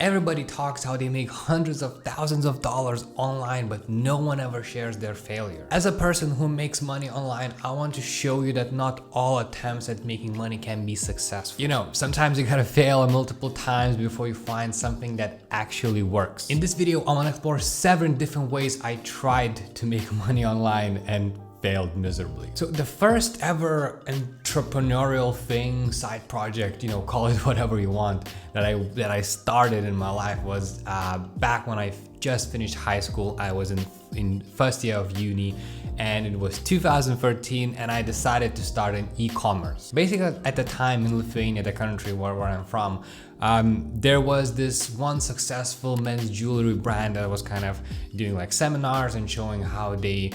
Everybody talks how they make hundreds of thousands of dollars online, but no one ever shares their failure. As a person who makes money online, I want to show you that not all attempts at making money can be successful. You know, sometimes you gotta fail multiple times before you find something that actually works. In this video, I want to explore 7 different ways I tried to make money online and failed miserably. So the first ever entrepreneurial thing, side project, call it whatever you want, that I started in my life was back when I just finished high school. I was in first year of uni, and it was 2013, and I decided to start an e-commerce. Basically, at the time in Lithuania, the country where I'm from, there was this one successful men's jewelry brand that was kind of doing like seminars and showing how they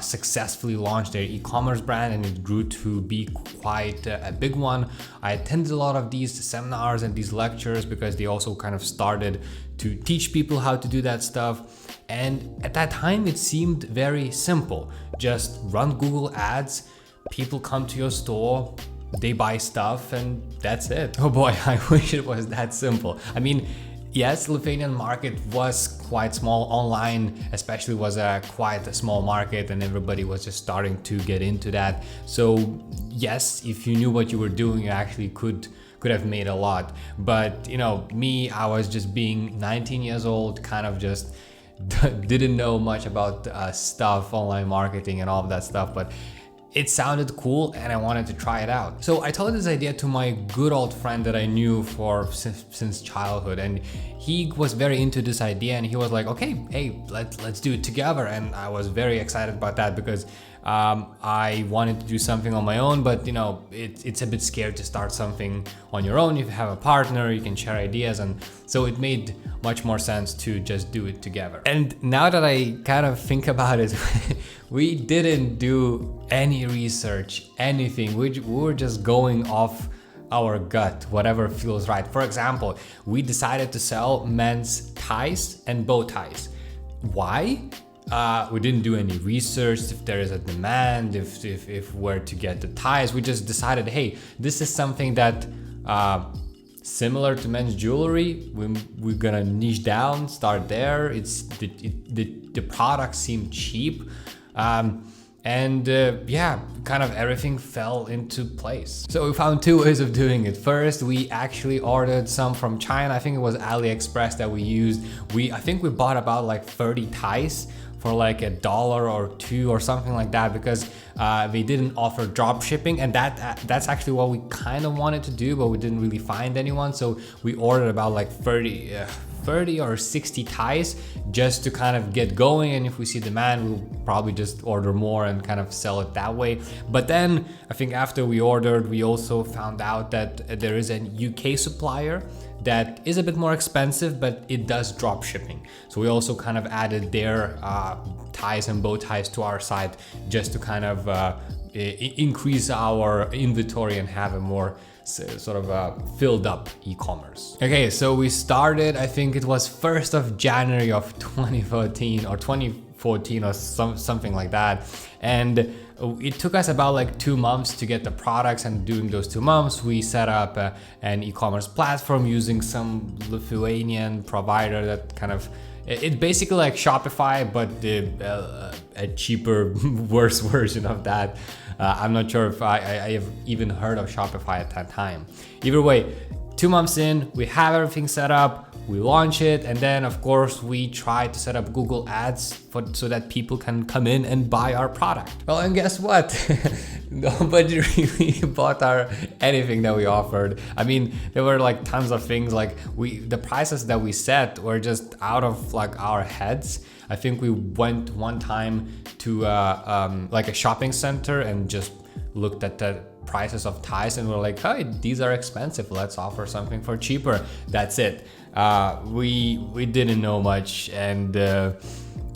successfully launched their e-commerce brand, and it grew to be quite a big one. I attended a lot of these seminars and these lectures because they also kind of started to teach people how to do that stuff. And at that time, it seemed very simple. Just run Google Ads, people come to your store, they buy stuff, and that's it. Oh boy, I wish it was that simple. I mean, yes, Lithuanian market was quite small. Online especially was quite a small market, and everybody was just starting to get into that. So yes, if you knew what you were doing, you actually could have made a lot. But me, I was just being 19 years old, kind of just didn't know much about stuff, online marketing and all of that stuff, but it sounded cool and I wanted to try it out. So I told this idea to my good old friend that I knew since childhood, and he was very into this idea, and he was like, okay, hey, let's do it together. And I was very excited about that because I wanted to do something on my own, but it's a bit scary to start something on your own. If you have a partner, you can share ideas, and so it made much more sense to just do it together. And now that I kind of think about it, we didn't do any research, anything. We were just going off our gut, whatever feels right. For example, we decided to sell men's ties and bow ties. Why? We didn't do any research if there is a demand, if where to get the ties. We just decided, hey, this is something that similar to men's jewelry. We're gonna niche down, start there. The products seem cheap, yeah, kind of everything fell into place. So we found 2 ways of doing it. First, we actually ordered some from China. I think it was AliExpress that we used. I think we bought about like 30 ties for like $1 or $2 or something like that, because they didn't offer drop shipping, and that's actually what we kind of wanted to do, but we didn't really find anyone. So we ordered about like 30 or 60 ties just to kind of get going, and if we see demand, we'll probably just order more and kind of sell it that way. But then I think after we ordered, we also found out that there is a UK supplier that is a bit more expensive, but it does drop shipping. So we also kind of added their ties and bow ties to our site just to kind of increase our inventory and have a more sort of filled up e-commerce. Okay, so we started, I think it was 1st of January of 2014 or 2014 or something like that. And it took us about like 2 months to get the products, and during those 2 months we set up an e-commerce platform using some Lithuanian provider that kind of, it's basically like Shopify, but a cheaper, worse version of that. I'm not sure if I have even heard of Shopify at that time. Either way, 2 months in, we have everything set up, we launch it, and then of course we try to set up Google Ads so that people can come in and buy our product. Well, and guess what? Nobody really bought anything that we offered. I mean, there were like tons of things, like the prices that we set were just out of like our heads. I think we went one time to like a shopping center and just looked at the prices of ties, and we're like, hey, these are expensive, let's offer something for cheaper. That's it. We didn't know much, and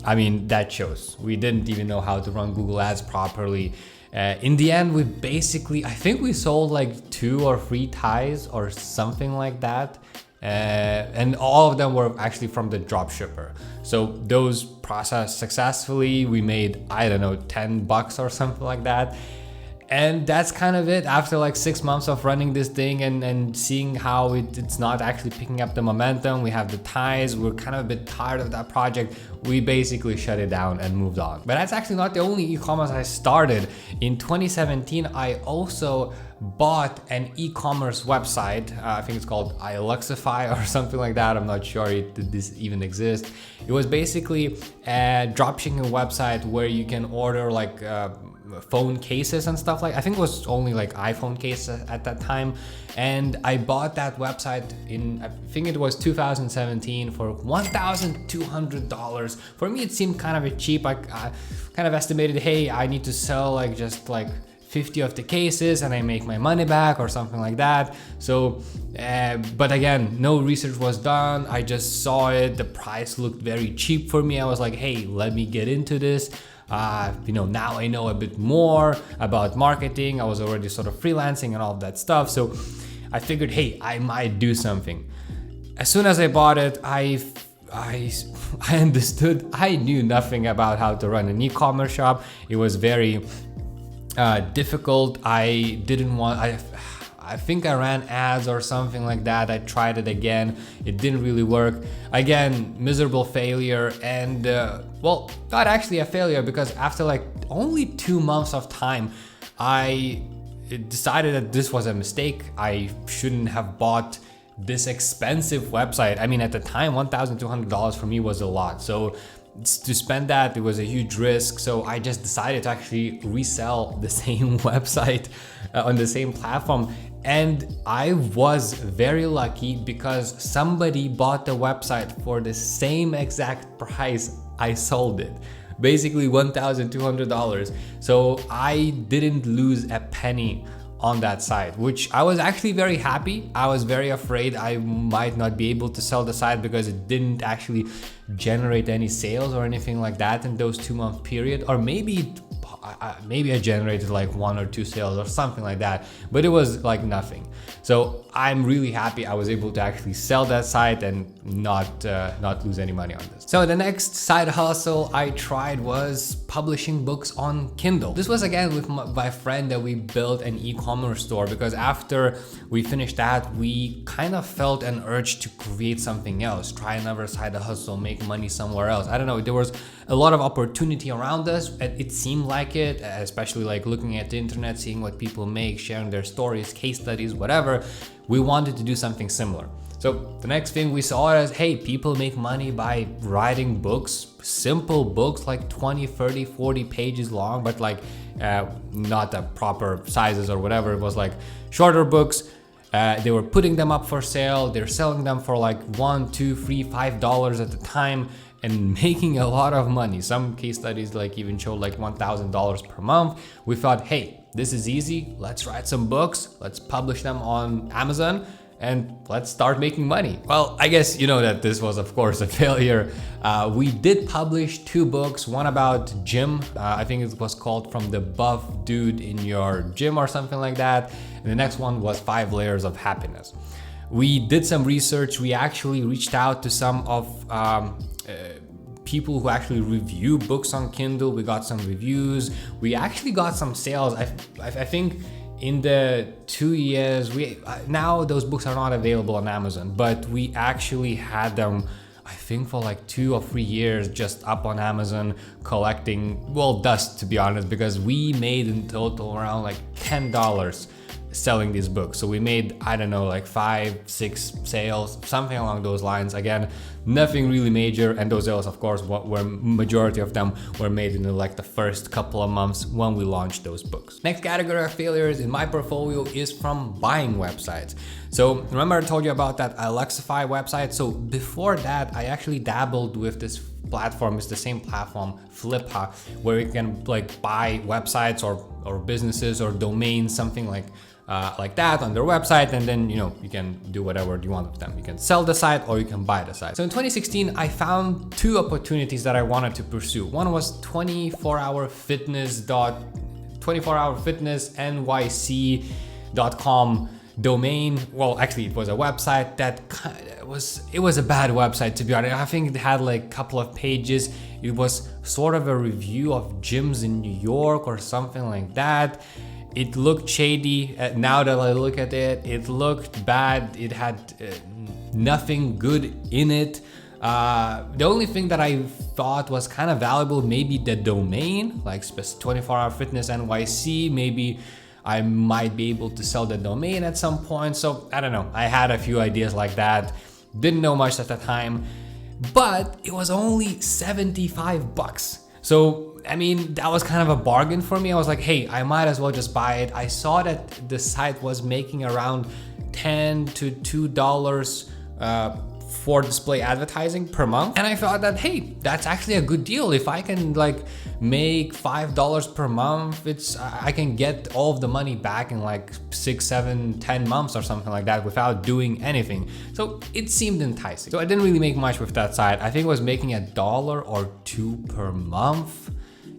I mean, that shows. We didn't even know how to run Google Ads properly. In the end, we basically, I think we sold like 2 or 3 ties or something like that. And all of them were actually from the drop shipper. So those processed successfully, we made, I don't know, $10 or something like that. And that's kind of it. After like 6 months of running this thing and seeing how it's not actually picking up the momentum, we have the ties, we're kind of a bit tired of that project, we basically shut it down and moved on. But that's actually not the only e-commerce I started. In 2017, I also bought an e-commerce website. I think it's called iLuxify or something like that. I'm not sure this even exists. It was basically a dropshipping website where you can order like phone cases and stuff like. I think it was only like iPhone cases at that time, and I bought that website in, I think it was 2017, for $1,200. For me, it seemed kind of a cheap. I kind of estimated, hey, I need to sell like just like 50 of the cases and I make my money back or something like that. So but again, no research was done. I just saw it, the price looked very cheap for me. I was like, hey, let me get into this. Now I know a bit more about marketing. I was already sort of freelancing and all of that stuff. So I figured, hey, I might do something. As soon as I bought it, I understood. I knew nothing about how to run an e-commerce shop. It was very difficult. I think I ran ads or something like that. I tried it again. It didn't really work. Again, miserable failure. And well, not actually a failure, because after like only 2 months of time, I decided that this was a mistake. I shouldn't have bought this expensive website. I mean, at the time, $1,200 for me was a lot. So to spend that, it was a huge risk. So I just decided to actually resell the same website on the same platform. And I was very lucky because somebody bought the website for the same exact price I sold it. Basically $1,200. So I didn't lose a penny on that site, which I was actually very happy. I was very afraid I might not be able to sell the site because it didn't actually generate any sales or anything like that in those 2 month period. Or maybe I generated like 1 or 2 sales or something like that, but it was like nothing. So I'm really happy I was able to actually sell that site and not lose any money on this. So the next side hustle I tried was publishing books on Kindle. This was again with my friend that we built an e-commerce store, because after we finished that, we kind of felt an urge to create something else, try another side hustle, make money somewhere else. I don't know, there was a lot of opportunity around us. It seemed like it, especially like looking at the internet, seeing what people make, sharing their stories, case studies, whatever. We wanted to do something similar. So the next thing we saw is, hey, people make money by writing books, simple books like 20, 30, 40 pages long, but like not the proper sizes or whatever. It was like shorter books. They were putting them up for sale. They're selling them for like $1, $2, $3, $5 at the time and making a lot of money. Some case studies like even showed like $1,000 per month. We thought, hey, this is easy. Let's write some books. Let's publish them on Amazon and let's start making money. Well, I guess you know that this was of course a failure. We did publish 2 books, one about gym. I think it was called From the Buff Dude in Your Gym or something like that. And the next one was 5 Layers of Happiness. We did some research. We actually reached out to some of people who actually review books on Kindle. We got some reviews. We actually got some sales. I think in the 2 years, now those books are not available on Amazon, but we actually had them, I think for like 2 or 3 years just up on Amazon collecting, well, dust to be honest, because we made in total around like $10 selling these books. So we made, I don't know, like 5, 6 sales, something along those lines. Again, nothing really major. And those sales, of course, were majority of them were made in like the first couple of months when we launched those books. Next category of failures in my portfolio is from buying websites. So remember I told you about that iLuxify website? So before that, I actually dabbled with this platform. It's the same platform, Flippa, where you can like buy websites or businesses or domains, something like that on their website, and then you can do whatever you want with them. You can sell the site or you can buy the site. So in 2016, I found 2 opportunities that I wanted to pursue. One was 24hourfitness.nyc.com domain. Well, actually it was a website that it was a bad website, to be honest. I think it had like a couple of pages. It was sort of a review of gyms in New York or something like that. it looked shady. Now that I look at it, it looked bad. It had nothing good in it. The only thing that I thought was kind of valuable, maybe the domain, like 24 Hour Fitness NYC, maybe I might be able to sell the domain at some point. So I don't know, I had a few ideas like that. Didn't know much at the time, but it was only 75 bucks. So, I mean, that was kind of a bargain for me. I was like, hey, I might as well just buy it. I saw that the site was making around $10 to $2 for display advertising per month. And I thought that, hey, that's actually a good deal. If I can like make $5 per month, I can get all of the money back in like 6, 7, 10 months or something like that without doing anything. So it seemed enticing. So I didn't really make much with that site. I think it was making $1 or $2 per month.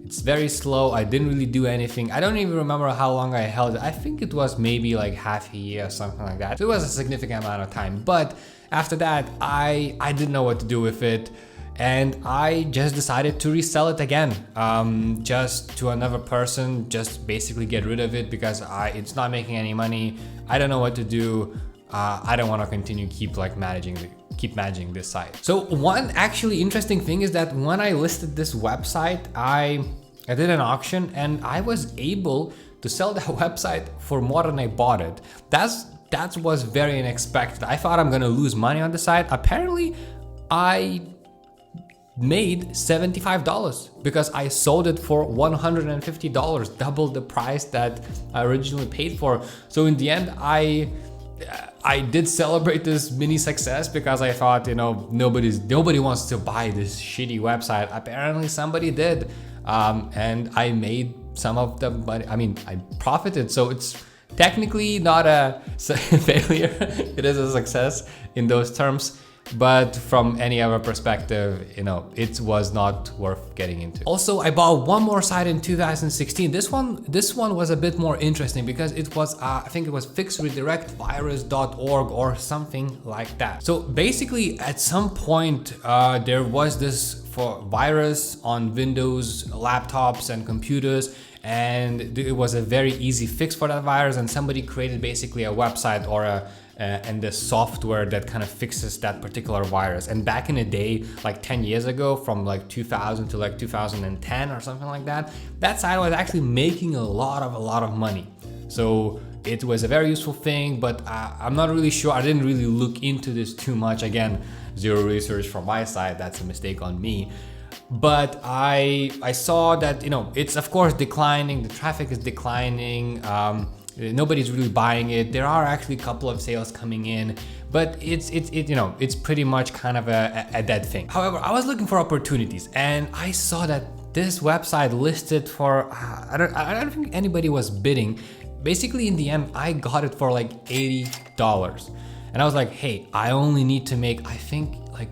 It's very slow. I didn't really do anything. I don't even remember how long I held it. I think it was maybe like half a year or something like that. So it was a significant amount of time. But after that, I didn't know what to do with it. And I just decided to resell it again, just to another person, just basically get rid of it because it's not making any money. I don't know what to do. I don't want to continue keep managing this site. So one actually interesting thing is that when I listed this website, I did an auction and I was able to sell that website for more than I bought it. That was very unexpected. I thought I'm gonna lose money on the site. Apparently, I made $75 because I sold it for $150, double the price that I originally paid for. So in the end, I did celebrate this mini success because I thought, you know, nobody wants to buy this shitty website. Apparently somebody did, and I made some of the money. I mean, I profited. So it's technically not a failure. It is a success in those terms. But from any other perspective, you know, it was not worth getting into. Also, I bought one more site in 2016. This one was a bit more interesting because it was, I think it was fixredirectvirus.org or something like that. So basically, at some point, there was this virus on Windows laptops and computers, and it was a very easy fix for that virus. And somebody created basically a website or and the software that kind of fixes that particular virus. And back in the day, like 10 years ago, from like 2000 to like 2010 or something like that, that site was actually making a lot of money. So it was a very useful thing, but I'm not really sure. I didn't really look into this too much. Again, zero research from my side. That's a mistake on me. But I saw that, you know, it's of course declining. The traffic is declining. Nobody's really buying it. There are actually a couple of sales coming in, but it's you know, it's pretty much kind of a dead thing. However, I was looking for opportunities and I saw that this website listed for I don't think anybody was bidding. Basically, in the end, I got it for like $80, and I was like, hey, I only need to make, I think, like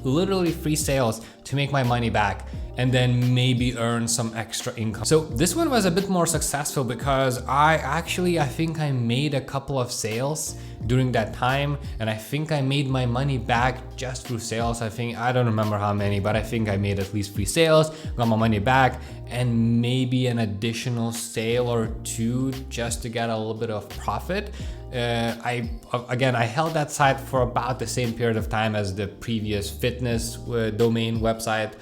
literally free sales to make my money back, and then maybe earn some extra income. So this one was a bit more successful because I think I made a couple of sales during that time, and I think I made my money back just through sales. I don't remember how many, but I think I made at least 3 sales, got my money back, and maybe an additional sale or 2 just to get a little bit of profit. I held that site for about the same period of time as the previous fitness domain website.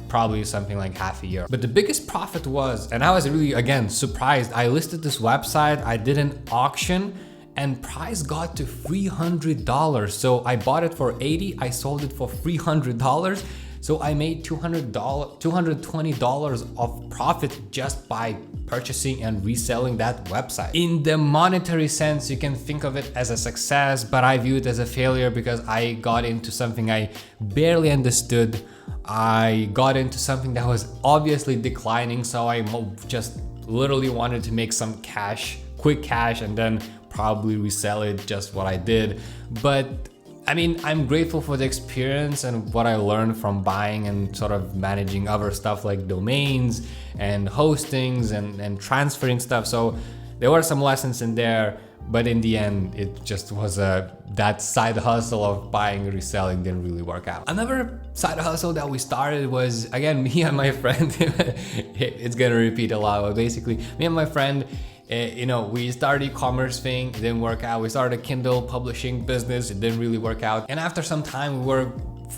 Probably something like half a year. But the biggest profit was, and I was really, again, surprised. I listed this website, I did an auction, and price got to $300. So I bought it for $80, I sold it for $300. So I made $220 of profit just by purchasing and reselling that website. In the monetary sense, you can think of it as a success, but I view it as a failure because I got into something I barely understood. I got into something that was obviously declining, so I just literally wanted to make some cash, quick cash, and then probably resell it, just what I did. But I mean, I'm grateful for the experience and what I learned from buying and sort of managing other stuff like domains and hostings and transferring stuff. So there were some lessons in there, But in the end, it just was that side hustle of buying and reselling didn't really work out. Another side hustle that we started was, again, me and my friend. It's gonna repeat a lot, but basically, me and my friend, we started e-commerce thing, it didn't work out. We started a Kindle publishing business, it didn't really work out. And after some time, we were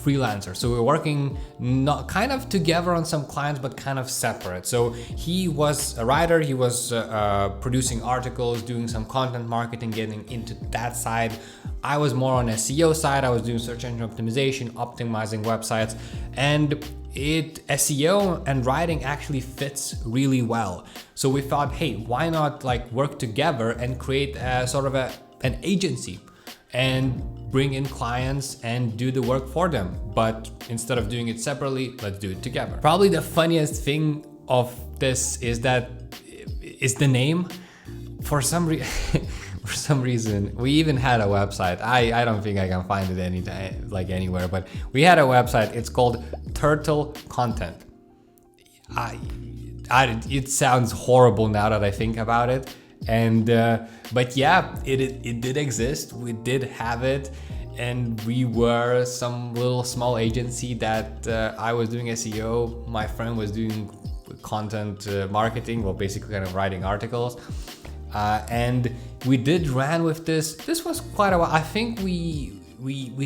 freelancer, so we were working not kind of together on some clients, but kind of separate. So he was a writer, he was producing articles, doing some content marketing, getting into that side. I was more on SEO side. I was doing search engine optimization, optimizing websites, and SEO and writing actually fits really well. So we thought, hey, why not like work together and create a sort of an agency and bring in clients and do the work for them. But instead of doing it separately, let's do it together. Probably the funniest thing of this is the name. For some reason, we even had a website. I don't think I can find it anywhere, but we had a website. It's called Turtle Content. It sounds horrible now that I think about it. And but yeah, it did exist. We did have it, and we were some little small agency that I was doing SEO, my friend was doing content marketing, well, basically kind of writing articles, and we did ran with this. This was quite a while. I think we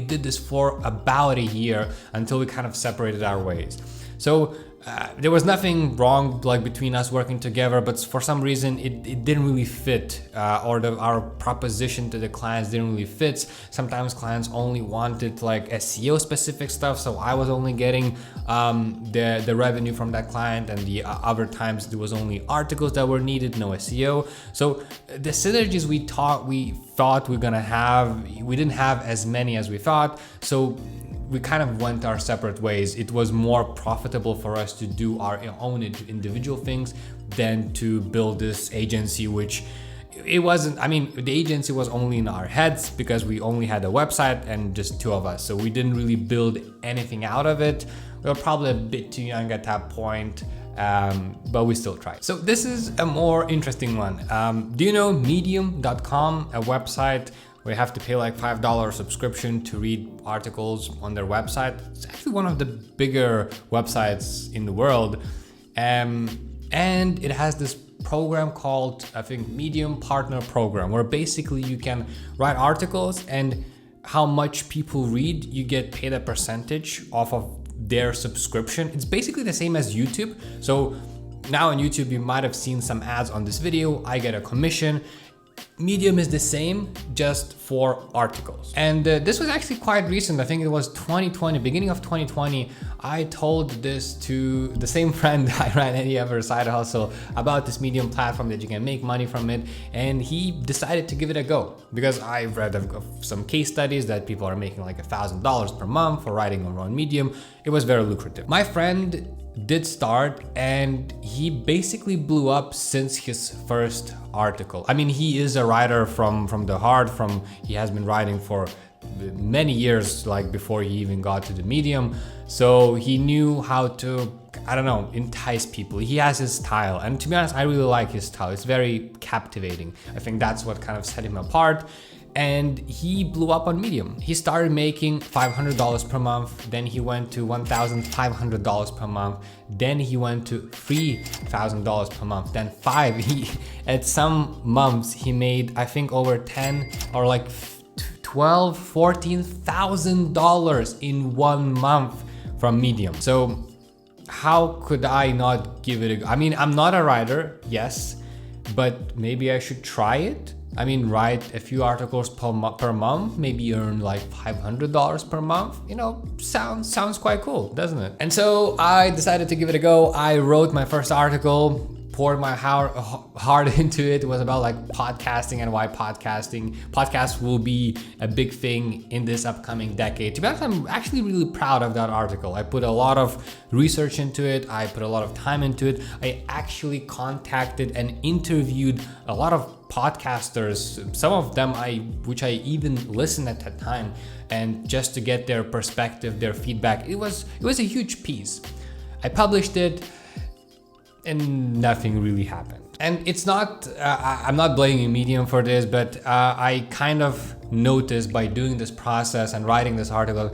did this for about a year until we kind of separated our ways. So there was nothing wrong like between us working together, but for some reason it didn't really fit, or our proposition to the clients didn't really fit. Sometimes clients only wanted like SEO specific stuff, so I was only getting the revenue from that client, and the other times there was only articles that were needed, no SEO. So the synergies we thought we're gonna have, we didn't have as many as we thought. So we kind of went our separate ways. It was more profitable for us to do our own individual things than to build this agency, which it wasn't. I mean, the agency was only in our heads because we only had a website and just two of us. So we didn't really build anything out of it. We were probably a bit too young at that point, but we still tried. So this is a more interesting one. Do you know Medium.com, a website where you have to pay like $5 subscription to read articles on their website? It's actually one of the bigger websites in the world. And it has this program called, I think, Medium Partner Program, where basically you can write articles, and how much people read, you get paid a percentage off of their subscription. It's basically the same as YouTube. So now on YouTube, you might have seen some ads on this video. I get a commission. Medium is the same, just for articles. And this was actually quite recent. I think it was 2020, beginning of 2020. I told this to the same friend I ran any other side hustle about this Medium platform that you can make money from it. And he decided to give it a go because I read some case studies that people are making like $1,000 per month for writing on Medium. It was very lucrative. My friend did start, and he basically blew up since his first article. I mean, he is a writer from the heart. He has been writing for many years, like before he even got to the Medium. So he knew how to, I don't know, entice people. He has his style, and to be honest, I really like his style. It's very captivating. I think that's what kind of set him apart. And he blew up on Medium. He started making $500 per month, then he went to $1,500 per month, then he went to $3,000 per month, then at some months he made, I think, over 10 or like $14,000 in 1 month from Medium. So how could I not give it a go? I mean, I'm not a writer, yes, but maybe I should try it. I mean, write a few articles per month, maybe earn like $500 per month. You know, sounds quite cool, doesn't it? And so I decided to give it a go. I wrote my first article, poured my heart into it. It was about like podcasting and why podcasts will be a big thing in this upcoming decade. To be honest, I'm actually really proud of that article. I put a lot of research into it. I put a lot of time into it. I actually contacted and interviewed a lot of podcasters, some of them which I even listened at that time, and just to get their perspective, their feedback. It was a huge piece. I published it, and nothing really happened. And it's not, I'm not blaming Medium for this, but I kind of noticed by doing this process and writing this article,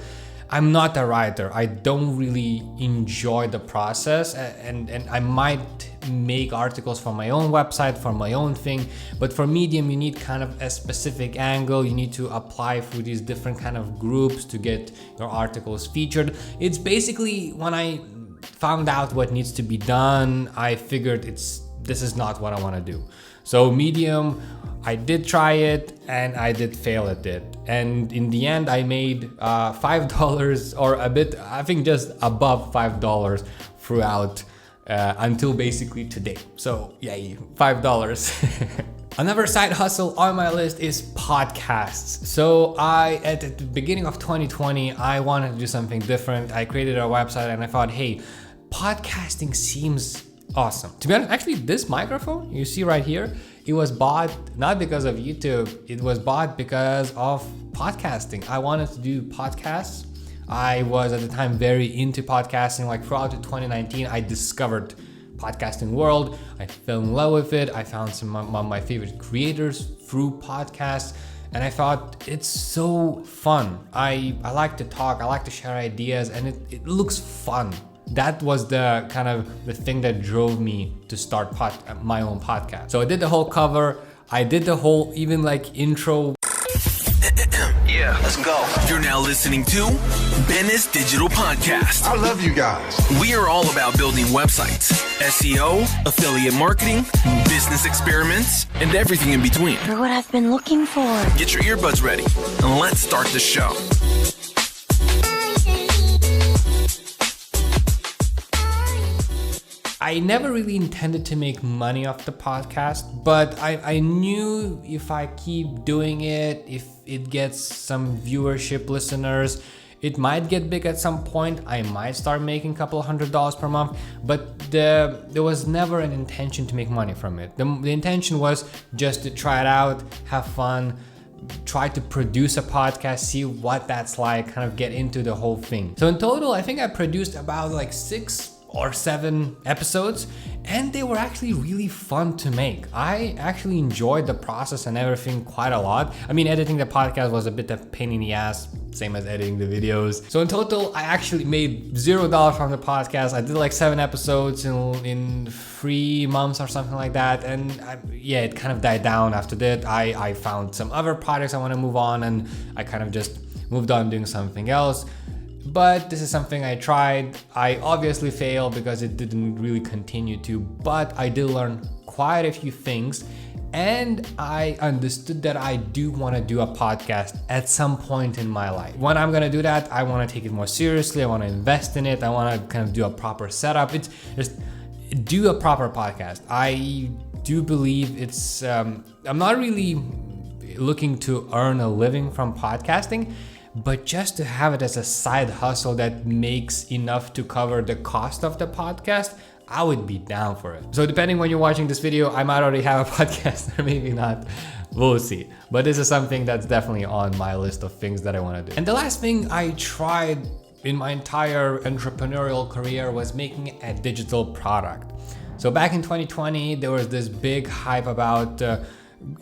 I'm not a writer. I don't really enjoy the process, and I might make articles for my own website, for my own thing, but for Medium you need kind of a specific angle. You need to apply for these different kind of groups to get your articles featured. It's basically, when I found out what needs to be done, I figured this is not what I want to do. So Medium, I did try it and I did fail at it. And in the end, I made $5 or a bit, I think just above $5 throughout until basically today. So yay, $5. Another side hustle on my list is podcasts. So at the beginning of 2020, I wanted to do something different. I created a website and I thought, hey, podcasting seems awesome. To be honest, actually this microphone you see right here, it was bought not because of YouTube, it was bought because of podcasting. I wanted to do podcasts. I was at the time very into podcasting. Like throughout 2019, I discovered podcasting world. I fell in love with it. I found some of my favorite creators through podcasts. And I thought it's so fun. I like to talk, I like to share ideas, and it looks fun. That was the kind of the thing that drove me to start my own podcast. So I did the whole cover. I did the whole even like intro. Yeah, let's go. You're now listening to Bennis Digital Podcast. I love you guys. We are all about building websites, SEO, affiliate marketing, business experiments, and everything in between. You're what I've been looking for. Get your earbuds ready and let's start the show. I never really intended to make money off the podcast, but I knew if I keep doing it, if it gets some viewership, listeners, it might get big at some point. I might start making a couple $100s per month, but there was never an intention to make money from it. The intention was just to try it out, have fun, try to produce a podcast, see what that's like, kind of get into the whole thing. So in total, I think I produced about like 6 or 7 episodes, and they were actually really fun to make. I actually enjoyed the process and everything quite a lot. I mean, editing the podcast was a bit of a pain in the ass, same as editing the videos. So in total, I actually made $0 from the podcast. I did like 7 episodes in 3 months or something like that. And it kind of died down after that. I found some other projects I want to move on, and I kind of just moved on doing something else. But this is something I tried. I obviously failed because it didn't really continue to, but I did learn quite a few things, and I understood that I do want to do a podcast at some point in my life. When I'm gonna do that, I want to take it more seriously. I want to invest in it. I want to kind of do a proper setup. It's just do a proper podcast. I do believe it's, I'm not really looking to earn a living from podcasting, but just to have it as a side hustle that makes enough to cover the cost of the podcast, I would be down for it. So depending when you're watching this video, I might already have a podcast or maybe not. We'll see. But this is something that's definitely on my list of things that I want to do. And the last thing I tried in my entire entrepreneurial career was making a digital product. So back in 2020, there was this big hype about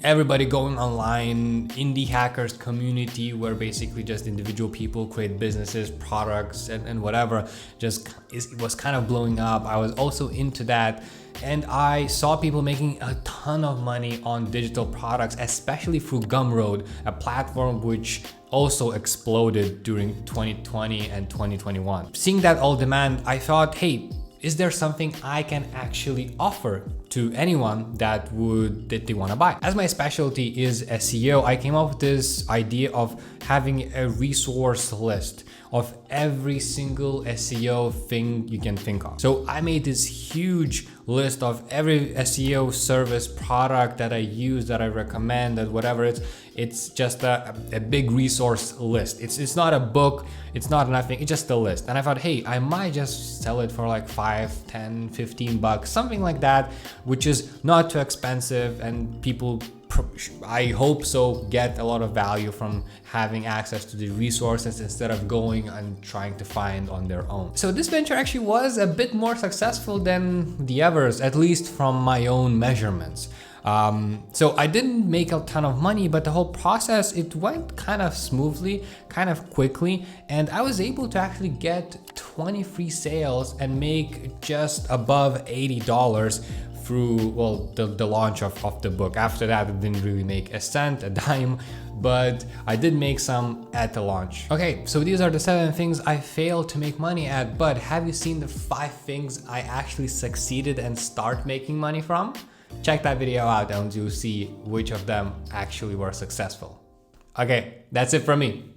everybody going online, indie hackers community, where basically just individual people create businesses, products, and whatever. It was kind of blowing up. I was also into that, and I saw people making a ton of money on digital products, especially through Gumroad, a platform which also exploded during 2020 and 2021. Seeing that all demand, I thought, hey, is there something I can actually offer to anyone that they want to buy? As my specialty is SEO, I came up with this idea of having a resource list of every single SEO thing you can think of. So I made this huge list of every SEO service, product that I use, that I recommend, that whatever it's just a big resource list. It's not a book, it's not nothing, it's just a list. And I thought, hey, I might just sell it for like 5, 10, 15 bucks, something like that, which is not too expensive, and people I hope so, get a lot of value from having access to the resources instead of going and trying to find on their own. So this venture actually was a bit more successful than the others, at least from my own measurements. So I didn't make a ton of money, but the whole process, it went kind of smoothly, kind of quickly, and I was able to actually get 20 free sales and make just above $80 through, well, the launch of the book. After that, it didn't really make a cent, a dime, but I did make some at the launch. Okay, so these are the 7 things I failed to make money at, but have you seen the 5 things I actually succeeded and start making money from? Check that video out and you'll see which of them actually were successful. Okay, that's it from me.